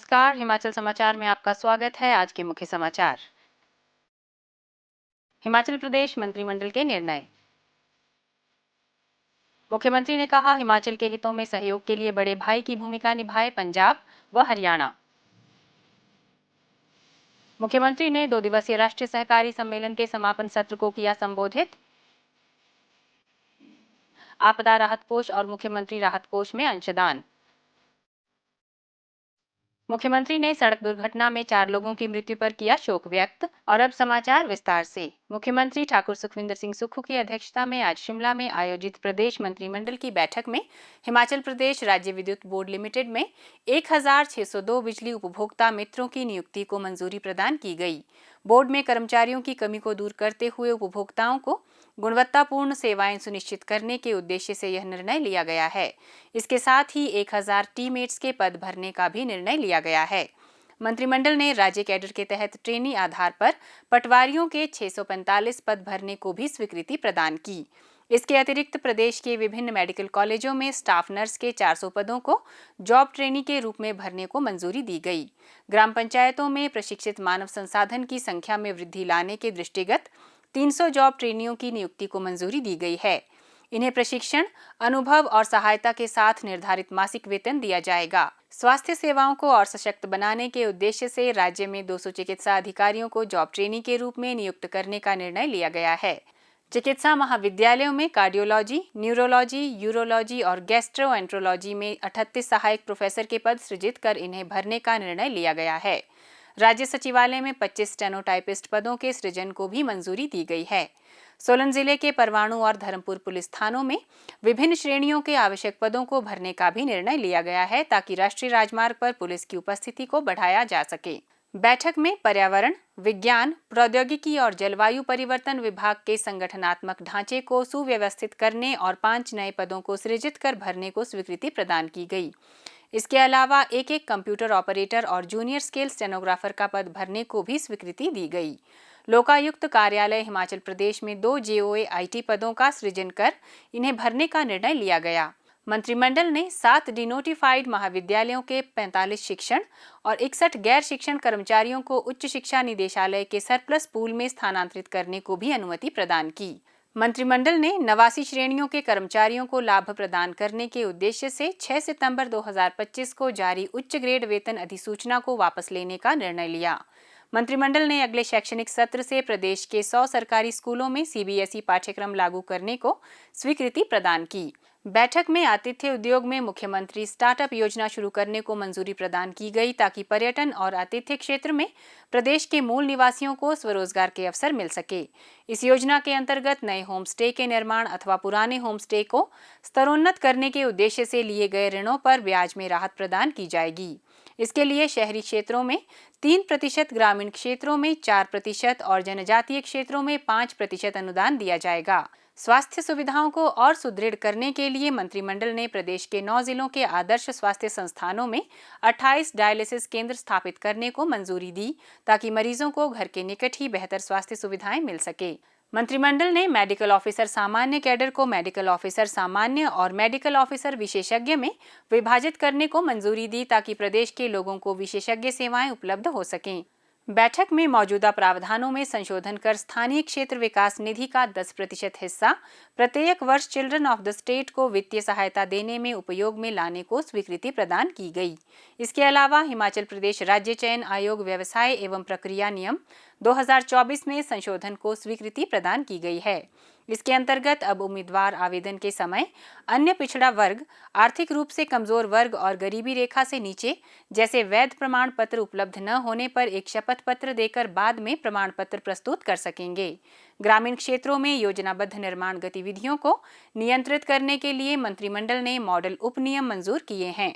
नमस्कार, हिमाचल समाचार में आपका स्वागत है। आज के मुख्य समाचार। हिमाचल प्रदेश मंत्रिमंडल के निर्णय। मुख्यमंत्री ने कहा, हिमाचल के हितों में सहयोग के लिए बड़े भाई की भूमिका निभाए पंजाब व हरियाणा। मुख्यमंत्री ने 2 दिवसीय राष्ट्रीय सहकारी सम्मेलन के समापन सत्र को किया संबोधित। आपदा राहत कोष और मुख्यमंत्री राहत कोष में अंशदान। मुख्यमंत्री ने सड़क दुर्घटना में 4 लोगों की मृत्यु पर किया शोक व्यक्त। और अब समाचार विस्तार से। मुख्यमंत्री ठाकुर सुखविंदर सिंह सुक्खू की अध्यक्षता में आज शिमला में आयोजित प्रदेश मंत्रिमंडल की बैठक में हिमाचल प्रदेश राज्य विद्युत बोर्ड लिमिटेड में 1602 बिजली उपभोक्ता मित्रों की नियुक्ति को मंजूरी प्रदान की गई। बोर्ड में कर्मचारियों की कमी को दूर करते हुए उपभोक्ताओं को गुणवत्तापूर्ण सेवाएं सुनिश्चित करने के उद्देश्य से यह निर्णय लिया गया है। इसके साथ ही 1000 टीममेट्स के पद भरने का भी निर्णय लिया गया है। मंत्रिमंडल ने राज्य कैडर के तहत ट्रेनी आधार पर पटवारियों के 645 पद भरने को भी स्वीकृति प्रदान की। इसके अतिरिक्त प्रदेश के विभिन्न मेडिकल कॉलेजों में स्टाफ नर्स के 400 पदों को जॉब ट्रेनी के रूप में भरने को मंजूरी दी गई। ग्राम पंचायतों में प्रशिक्षित मानव संसाधन की संख्या में वृद्धि लाने के दृष्टिगत 300 जॉब ट्रेनियों की नियुक्ति को मंजूरी दी गई है। इन्हें प्रशिक्षण, अनुभव और सहायता के साथ निर्धारित मासिक वेतन दिया जाएगा। स्वास्थ्य सेवाओं को और सशक्त बनाने के उद्देश्य से राज्य में 200 चिकित्सा अधिकारियों को जॉब ट्रेनी के रूप में नियुक्त करने का निर्णय लिया गया है। चिकित्सा महाविद्यालयों में कार्डियोलॉजी, न्यूरोलॉजी, यूरोलॉजी और गैस्ट्रोएंट्रोलॉजी में 38 सहायक प्रोफेसर के पद सृजित कर इन्हें भरने का निर्णय लिया गया है। राज्य सचिवालय में 25 स्टेनोटाइपिस्ट पदों के सृजन को भी मंजूरी दी गई है। सोलन जिले के परवाणु और धर्मपुर पुलिस थानों में विभिन्न श्रेणियों के आवश्यक पदों को भरने का भी निर्णय लिया गया है, ताकि राष्ट्रीय राजमार्ग पर पुलिस की उपस्थिति को बढ़ाया जा सके। बैठक में पर्यावरण, विज्ञान, प्रौद्योगिकी और जलवायु परिवर्तन विभाग के संगठनात्मक ढांचे को सुव्यवस्थित करने और 5 नए पदों को सृजित कर भरने को स्वीकृति प्रदान की गई। इसके अलावा एक कंप्यूटर ऑपरेटर और जूनियर स्केल स्टेनोग्राफर का पद भरने को भी स्वीकृति दी गई। लोकायुक्त कार्यालय हिमाचल प्रदेश में 2 जेओए आईटी पदों का सृजन कर इन्हें भरने का निर्णय लिया गया। मंत्रिमंडल ने 7 डिनोटिफाइड महाविद्यालयों के 45 शिक्षण और 61 गैर शिक्षण कर्मचारियों को उच्च शिक्षा निदेशालय के सरप्लस पूल में स्थानांतरित करने को भी अनुमति प्रदान की। मंत्रिमंडल ने 89 श्रेणियों के कर्मचारियों को लाभ प्रदान करने के उद्देश्य से 6 सितंबर 2025 को जारी उच्च ग्रेड वेतन अधिसूचना को वापस लेने का निर्णय लिया। मंत्रिमंडल ने अगले शैक्षणिक सत्र से प्रदेश के 100 सरकारी स्कूलों में सीबीएसई पाठ्यक्रम लागू करने को स्वीकृति प्रदान की। बैठक में आतिथ्य उद्योग में मुख्यमंत्री स्टार्टअप योजना शुरू करने को मंजूरी प्रदान की गई, ताकि पर्यटन और आतिथ्य क्षेत्र में प्रदेश के मूल निवासियों को स्वरोजगार के अवसर मिल सके। इस योजना के अंतर्गत नए होम स्टे के निर्माण अथवा पुराने होम स्टे को स्तरोन्नत करने के उद्देश्य से लिए गए ऋणों पर ब्याज में राहत प्रदान की जाएगी। इसके लिए शहरी क्षेत्रों में 3%, ग्रामीण क्षेत्रों में 4% और जनजातीय क्षेत्रों में 5% अनुदान दिया जाएगा। स्वास्थ्य सुविधाओं को और सुदृढ़ करने के लिए मंत्रिमंडल ने प्रदेश के 9 जिलों के आदर्श स्वास्थ्य संस्थानों में 28 डायलिसिस केंद्र स्थापित करने को मंजूरी दी, ताकि मरीजों को घर के निकट ही बेहतर स्वास्थ्य सुविधाएं मिल सके। मंत्रिमंडल ने मेडिकल ऑफिसर सामान्य कैडर को मेडिकल ऑफिसर सामान्य और मेडिकल ऑफिसर विशेषज्ञ में विभाजित करने को मंजूरी दी, ताकि प्रदेश के लोगों को विशेषज्ञ सेवाएं उपलब्ध हो सकें। बैठक में मौजूदा प्रावधानों में संशोधन कर स्थानीय क्षेत्र विकास निधि का 10% हिस्सा प्रत्येक वर्ष चिल्ड्रन ऑफ द स्टेट को वित्तीय सहायता देने में उपयोग में लाने को स्वीकृति प्रदान की गई। इसके अलावा हिमाचल प्रदेश राज्य चयन आयोग व्यवसाय एवं प्रक्रिया नियम 2024 में संशोधन को स्वीकृति प्रदान की गई है। इसके अंतर्गत अब उम्मीदवार आवेदन के समय अन्य पिछड़ा वर्ग, आर्थिक रूप से कमजोर वर्ग और गरीबी रेखा से नीचे जैसे वैध प्रमाण पत्र उपलब्ध न होने पर एक शपथ पत्र देकर बाद में प्रमाण पत्र प्रस्तुत कर सकेंगे। ग्रामीण क्षेत्रों में योजनाबद्ध निर्माण गतिविधियों को नियंत्रित करने के लिए मंत्रिमंडल ने मॉडल उपनियम मंजूर किए हैं।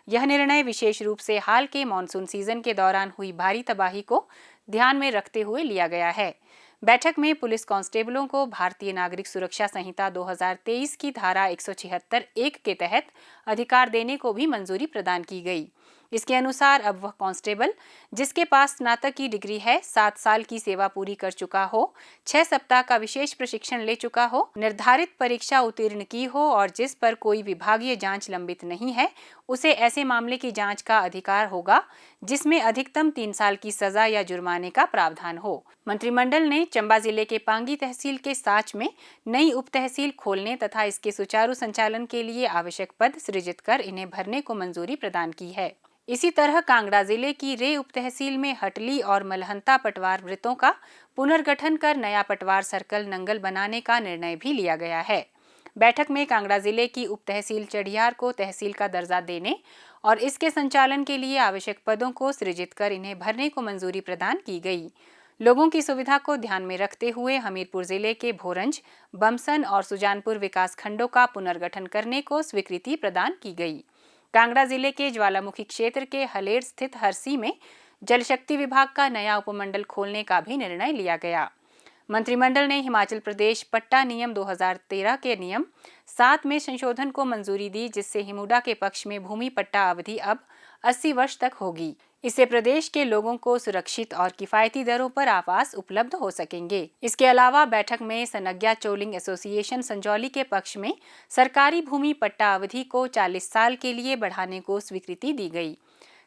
यह निर्णय विशेष रूप से हाल के मानसून सीजन के दौरान हुई भारी तबाही को ध्यान में रखते हुए लिया गया है। बैठक में पुलिस कांस्टेबलों को भारतीय नागरिक सुरक्षा संहिता 2023 की धारा 176(1) के तहत अधिकार देने को भी मंजूरी प्रदान की गई। इसके अनुसार अब वह कांस्टेबल जिसके पास स्नातक की डिग्री है, 7 साल की सेवा पूरी कर चुका हो, 6 सप्ताह का विशेष प्रशिक्षण ले चुका हो, निर्धारित परीक्षा उत्तीर्ण की हो और जिस पर कोई विभागीय जांच लंबित नहीं है, उसे ऐसे मामले की जांच का अधिकार होगा जिसमें अधिकतम 3 साल की सजा या जुर्माने का प्रावधान हो। मंत्रिमंडल ने चंबा जिले के पांगी तहसील के साच में नई उप तहसील खोलने तथा इसके सुचारू संचालन के लिए आवश्यक पद सृजित कर इन्हें भरने को मंजूरी प्रदान की है। इसी तरह कांगड़ा जिले की रे उप तहसील में हटली और मलहंता पटवार वृत्तों का पुनर्गठन कर नया पटवार सर्कल नंगल बनाने का निर्णय भी लिया गया है। बैठक में कांगड़ा जिले की उप तहसील चढ़ियार को तहसील का दर्जा देने और इसके संचालन के लिए आवश्यक पदों को सृजित कर इन्हें भरने को मंजूरी प्रदान की गई। लोगों की सुविधा को ध्यान में रखते हुए हमीरपुर जिले के भोरंज, बमसन और सुजानपुर विकास खंडों का पुनर्गठन करने को स्वीकृति प्रदान की गई। कांगड़ा जिले के ज्वालामुखी क्षेत्र के हलेर स्थित हरसी में जल शक्ति विभाग का नया उपमंडल खोलने का भी निर्णय लिया गया। मंत्रिमंडल ने हिमाचल प्रदेश पट्टा नियम 2013 के नियम 7 में संशोधन को मंजूरी दी, जिससे हिमुडा के पक्ष में भूमि पट्टा अवधि अब 80 वर्ष तक होगी। इससे प्रदेश के लोगों को सुरक्षित और किफायती दरों पर आवास उपलब्ध हो सकेंगे। इसके अलावा बैठक में सनग्या चोलिंग एसोसिएशन संजौली के पक्ष में सरकारी भूमि पट्टा अवधि को 40 साल के लिए बढ़ाने को स्वीकृति दी गई।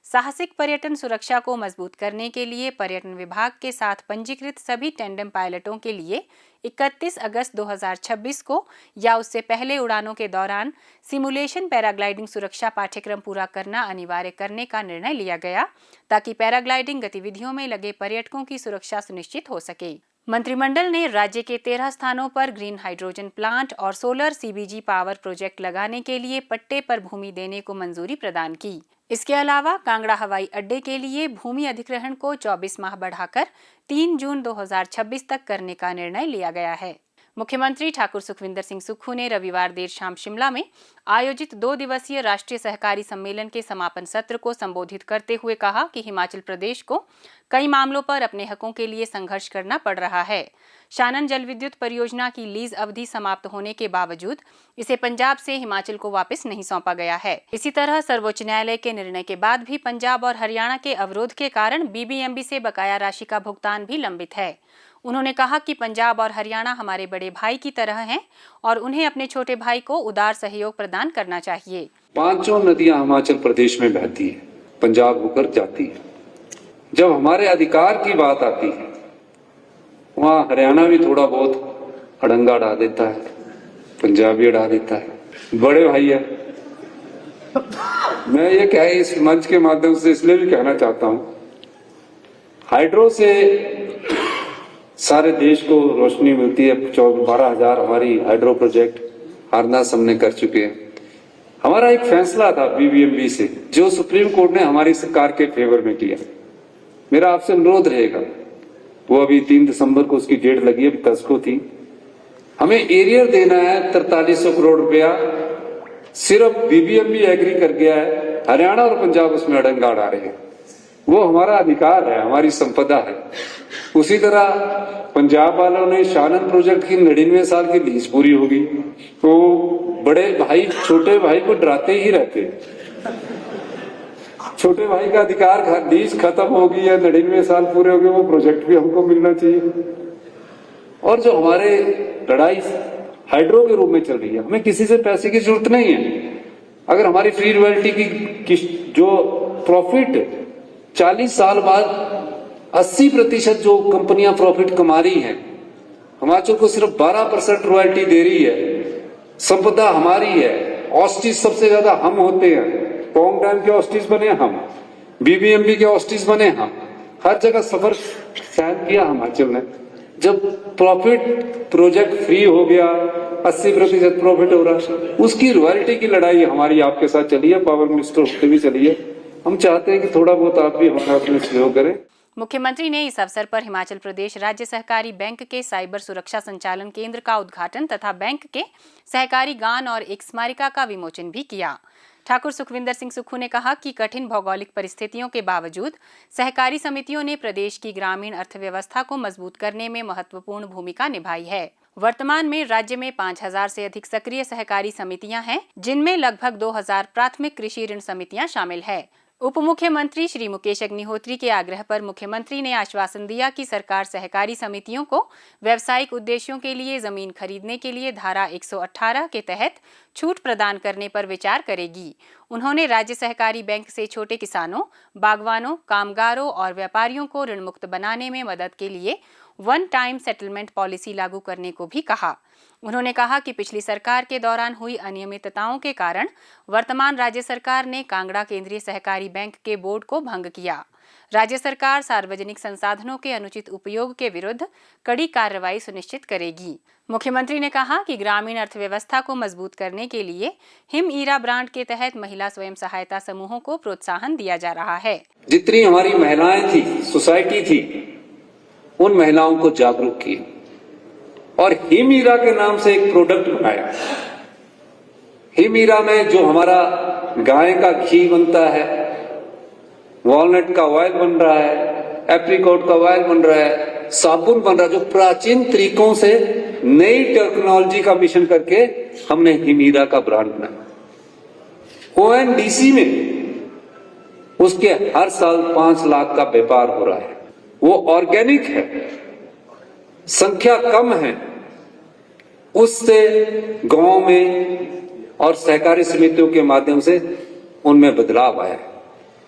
साहसिक पर्यटन सुरक्षा को मजबूत करने के लिए पर्यटन विभाग के साथ पंजीकृत सभी टेंडम पायलटों के लिए 31 अगस्त 2026 को या उससे पहले उड़ानों के दौरान सिमुलेशन पैराग्लाइडिंग सुरक्षा पाठ्यक्रम पूरा करना अनिवार्य करने का निर्णय लिया गया, ताकि पैराग्लाइडिंग गतिविधियों में लगे पर्यटकों की सुरक्षा सुनिश्चित हो सके। मंत्रिमंडल ने राज्य के 13 स्थानों पर ग्रीन हाइड्रोजन प्लांट और सोलर सीबीजी पावर प्रोजेक्ट लगाने के लिए पट्टे पर भूमि देने को मंजूरी प्रदान की। इसके अलावा कांगड़ा हवाई अड्डे के लिए भूमि अधिग्रहण को 24 माह बढ़ाकर 3 जून 2026 तक करने का निर्णय लिया गया है। मुख्यमंत्री ठाकुर सुखविंदर सिंह सुक्खू ने रविवार देर शाम शिमला में आयोजित 2 दिवसीय राष्ट्रीय सहकारी सम्मेलन के समापन सत्र को संबोधित करते हुए कहा कि हिमाचल प्रदेश को कई मामलों पर अपने हकों के लिए संघर्ष करना पड़ रहा है। शानन जल विद्युत परियोजना की लीज अवधि समाप्त होने के बावजूद इसे पंजाब से हिमाचल को वापस नहीं सौंपा गया है। इसी तरह सर्वोच्च न्यायालय के निर्णय के बाद भी पंजाब और हरियाणा के अवरोध के कारण बीबीएमबी से बकाया राशि का भुगतान भी लंबित है। उन्होंने कहा कि पंजाब और हरियाणा हमारे बड़े भाई की तरह हैं और उन्हें अपने छोटे भाई को उदार सहयोग प्रदान करना चाहिए। 5 नदियां हिमाचल प्रदेश में बहती है, पंजाब होकर जाती है। जब हमारे अधिकार की बात आती है, वहाँ हरियाणा भी थोड़ा बहुत अड़ंगा अड़ा देता है, पंजाब भी अड़ा देता है। बड़े भाई है। मैं ये कह इस मंच के माध्यम से इसलिए भी कहना चाहता हूँ, हाइड्रो से सारे देश को रोशनी मिलती है। 12,000 हमारी हाइड्रो प्रोजेक्ट हारनास हमने कर चुके हैं। हमारा एक फैसला था बीबीएमबी से, जो सुप्रीम कोर्ट ने हमारी सरकार के फेवर में किया। मेरा आपसे अनुरोध रहेगा, वो अभी 3 दिसंबर को उसकी डेट लगी है, 10 को थी, हमें एरियर देना है 4300 करोड़ रुपया। सिर्फ बीबीएमबी एग्री कर गया है, हरियाणा और पंजाब उसमें अड़ंगा अड़ा रहे हैं। वो हमारा अधिकार है, हमारी संपदा है। उसी तरह पंजाब वालों ने शानन प्रोजेक्ट की 99 साल की लीज पूरी होगी, तो बड़े भाई छोटे भाई को डराते ही रहते। छोटे भाई का अधिकार, लीज खत्म होगी या 99 साल पूरे हो गए, वो प्रोजेक्ट भी हमको मिलना चाहिए। और जो हमारे लड़ाई हाइड्रो के रूप में चल रही है, हमें किसी से पैसे की जरूरत नहीं है। अगर हमारी फ्री रॉयल्टी की जो प्रॉफिट 40 साल बाद 80% जो कंपनियां प्रॉफिट कमा रही हैं, हिमाचल को सिर्फ 12% रॉयल्टी दे रही है। संपदा हमारी है। ऑस्टिस सबसे ज्यादा हम होते हैं। पोंग डैम के ऑस्टिस बने हम, बीबीएमबी के ऑस्टिस बने हम। हर जगह सफर सहन किया हिमाचल ने। जब प्रॉफिट प्रोजेक्ट फ्री हो गया, 80% प्रॉफिट हो रहा, उसकी रॉयल्टी की लड़ाई हमारी आपके साथ चली है, पावर मिनिस्टर होते भी चली है। हम चाहते हैं कि थोड़ा बहुत आप भी हमारा उसमें सहयोग करें। मुख्यमंत्री ने इस अवसर पर हिमाचल प्रदेश राज्य सहकारी बैंक के साइबर सुरक्षा संचालन केंद्र का उद्घाटन तथा बैंक के सहकारी गान और एक स्मारिका का विमोचन भी किया। ठाकुर सुखविंदर सिंह सुक्खू ने कहा कि कठिन भौगोलिक परिस्थितियों के बावजूद सहकारी समितियों ने प्रदेश की ग्रामीण अर्थव्यवस्था को मजबूत करने में महत्वपूर्ण भूमिका निभाई है। वर्तमान में राज्य में 5000 से अधिक सक्रिय सहकारी समितियां हैं, जिनमें लगभग 2000 प्राथमिक कृषि ऋण समितियां शामिल है। उप मुख्यमंत्री श्री मुकेश अग्निहोत्री के आग्रह पर मुख्यमंत्री ने आश्वासन दिया कि सरकार सहकारी समितियों को व्यावसायिक उद्देश्यों के लिए जमीन खरीदने के लिए धारा 118 के तहत छूट प्रदान करने पर विचार करेगी। उन्होंने राज्य सहकारी बैंक से छोटे किसानों, बागवानों, कामगारों और व्यापारियों को ऋण मुक्त बनाने में मदद के लिए वन टाइम सेटलमेंट पॉलिसी लागू करने को भी कहा। उन्होंने कहा कि पिछली सरकार के दौरान हुई अनियमितताओं के कारण वर्तमान राज्य सरकार ने कांगड़ा केंद्रीय सहकारी बैंक के बोर्ड को भंग किया। राज्य सरकार सार्वजनिक संसाधनों के अनुचित उपयोग के विरुद्ध कड़ी कार्रवाई सुनिश्चित करेगी। मुख्यमंत्री ने कहा कि ग्रामीण अर्थव्यवस्था को मजबूत करने के लिए हिमईरा ब्रांड के तहत महिला स्वयं सहायता समूहों को प्रोत्साहन दिया जा रहा है। जितनी हमारी महिलाएं थी, सोसाइटी थी, उन महिलाओं को जागरूक किया और हिमईरा के नाम से एक प्रोडक्ट बनाया। हिमईरा में जो हमारा गाय का घी बनता है, वॉलनट का ऑयल बन रहा है, एप्रिकॉट का ऑयल बन रहा है, साबुन बन रहा है, जो प्राचीन तरीकों से नई टेक्नोलॉजी का मिशन करके हमने हिमईरा का ब्रांड बनाया। ओएनडीसी में उसके हर साल 5 लाख का व्यापार हो रहा है। वो ऑर्गेनिक है, संख्या कम है, उससे गांव में और सहकारी समितियों के माध्यम से उनमें बदलाव आया है।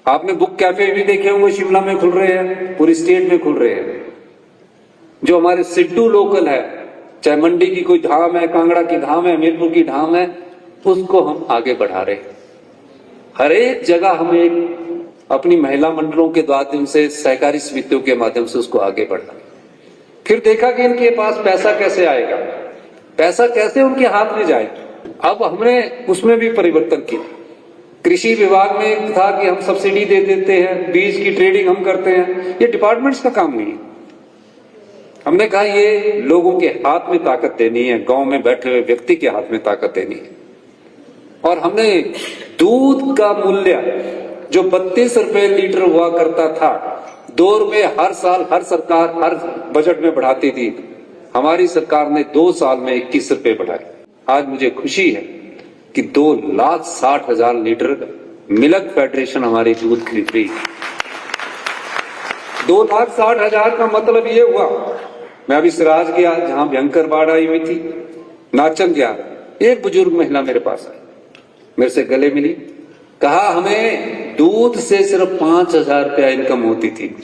आपने बुक कैफे भी देखे होंगे, शिमला में खुल रहे हैं, पूरी स्टेट में खुल रहे हैं। जो हमारे सिड्डू लोकल है, चाहे मंडी की कोई धाम है, कांगड़ा की धाम है, हमीरपुर की धाम है, उसको हम आगे बढ़ा रहे हैं। हर एक जगह हमें अपनी महिला मंडलों के माध्यम से, सहकारी समितियों के माध्यम से उसको आगे बढ़ा। फिर देखा कि इनके पास पैसा कैसे आएगा, पैसा कैसे उनके हाथ में जाए। अब हमने उसमें भी परिवर्तन किया। कृषि विभाग में था कि हम सब्सिडी दे देते हैं, बीज की ट्रेडिंग हम करते हैं, ये डिपार्टमेंट्स का काम नहीं है। हमने कहा ये लोगों के हाथ में ताकत देनी है, गांव में बैठे हुए व्यक्ति के हाथ में ताकत देनी है। और हमने दूध का मूल्य जो 32 रुपए लीटर हुआ करता था, 2 रुपए हर साल हर सरकार हर बजट में बढ़ाती थी, हमारी सरकार ने 2 साल में 21 रुपए बढ़ाए। आज मुझे खुशी है कि 2,60,000 लीटर मिल्क फेडरेशन हमारी दूध खरीद रही है। 2,60,000 का मतलब ये हुआ, मैं अभी सिराज गया जहां भयंकर बाढ़ आई हुई थी, नाचन गया, एक बुजुर्ग महिला मेरे पास आई, मेरे से गले मिली, कहा हमें दूध से सिर्फ 5,000 रुपया इनकम होती थी,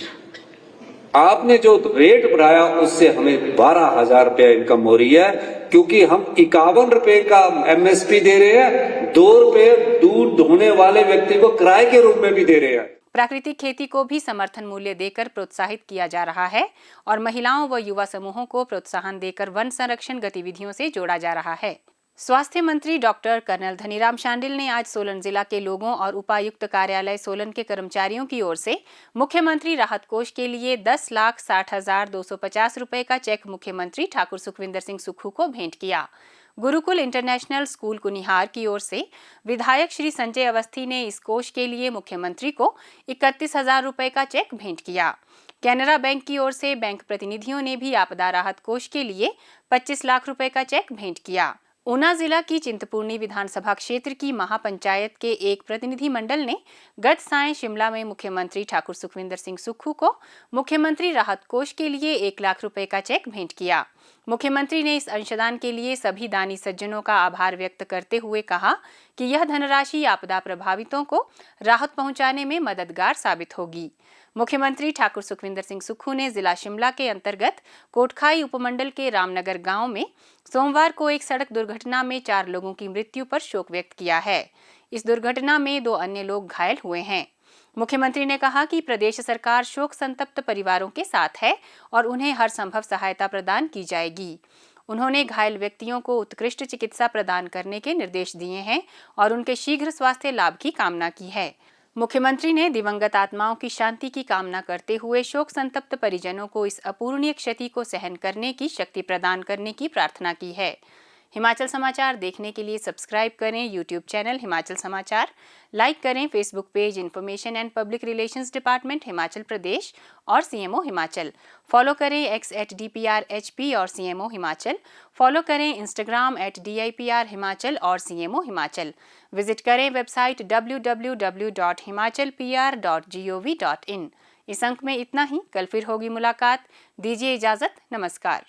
आपने जो रेट बढ़ाया उससे हमें 12,000 रुपया इनकम हो रही है, क्योंकि हम 51 रुपए का एमएसपी दे रहे हैं, 2 रुपए दूध ढोने वाले व्यक्ति को किराए के रूप में भी दे रहे हैं। प्राकृतिक खेती को भी समर्थन मूल्य देकर प्रोत्साहित किया जा रहा है और महिलाओं व युवा समूहों को प्रोत्साहन देकर वन संरक्षण गतिविधियों से जोड़ा जा रहा है। स्वास्थ्य मंत्री डॉक्टर कर्नल धनीराम शांडिल ने आज सोलन जिला के लोगों और उपायुक्त कार्यालय सोलन के कर्मचारियों की ओर से मुख्यमंत्री राहत कोष के लिए 10,60,250 रुपए का चेक मुख्यमंत्री ठाकुर सुखविंदर सिंह सुक्खू को भेंट किया। गुरुकुल इंटरनेशनल स्कूल कुनिहार की ओर से विधायक श्री संजय अवस्थी ने इस कोष के लिए मुख्यमंत्री को 31,000 रुपए का चेक भेंट किया। कैनरा बैंक की ओर से बैंक प्रतिनिधियों ने भी आपदा राहत कोष के लिए 25 लाख रुपए का चेक भेंट किया। ऊना जिला की चिंतपूर्णी विधानसभा क्षेत्र की महापंचायत के एक प्रतिनिधि मंडल ने गत सायं शिमला में मुख्यमंत्री ठाकुर सुखविंदर सिंह सुक्खू को मुख्यमंत्री राहत कोष के लिए 1 लाख रुपए का चेक भेंट किया। मुख्यमंत्री ने इस अंशदान के लिए सभी दानी सज्जनों का आभार व्यक्त करते हुए कहा कि यह धनराशि आपदा प्रभावितों को राहत पहुंचाने में मददगार साबित होगी। मुख्यमंत्री ठाकुर सुखविंदर सिंह सुक्खू ने जिला शिमला के अंतर्गत कोटखाई उपमंडल के रामनगर गांव में सोमवार को एक सड़क दुर्घटना में 4 लोगों की मृत्यु पर शोक व्यक्त किया है। इस दुर्घटना में 2 अन्य लोग घायल हुए हैं। मुख्यमंत्री ने कहा कि प्रदेश सरकार शोक संतप्त परिवारों के साथ है और उन्हें हर संभव सहायता प्रदान की जाएगी। उन्होंने घायल व्यक्तियों को उत्कृष्ट चिकित्सा प्रदान करने के निर्देश दिए हैं और उनके शीघ्र स्वास्थ्य लाभ की कामना की है। मुख्यमंत्री ने दिवंगत आत्माओं की शांति की कामना करते हुए शोक संतप्त परिजनों को इस अपूरणीय क्षति को सहन करने की शक्ति प्रदान करने की प्रार्थना की है। हिमाचल समाचार देखने के लिए सब्सक्राइब करें YouTube channel Himachal Samachar, like करें Facebook page information and public relations department Himachal Pradesh और सीएमओ हिमाचल, फॉलो करें x@DPRHP और सीएमओ हिमाचल, फॉलो करें इंस्टाग्राम @DIPR हिमाचल और सीएमओ हिमाचल, विजिट करें वेबसाइट www.himachalpr.gov.in। इस अंक में इतना ही, कल फिर होगी मुलाकात। दीजिए इजाजत, नमस्कार।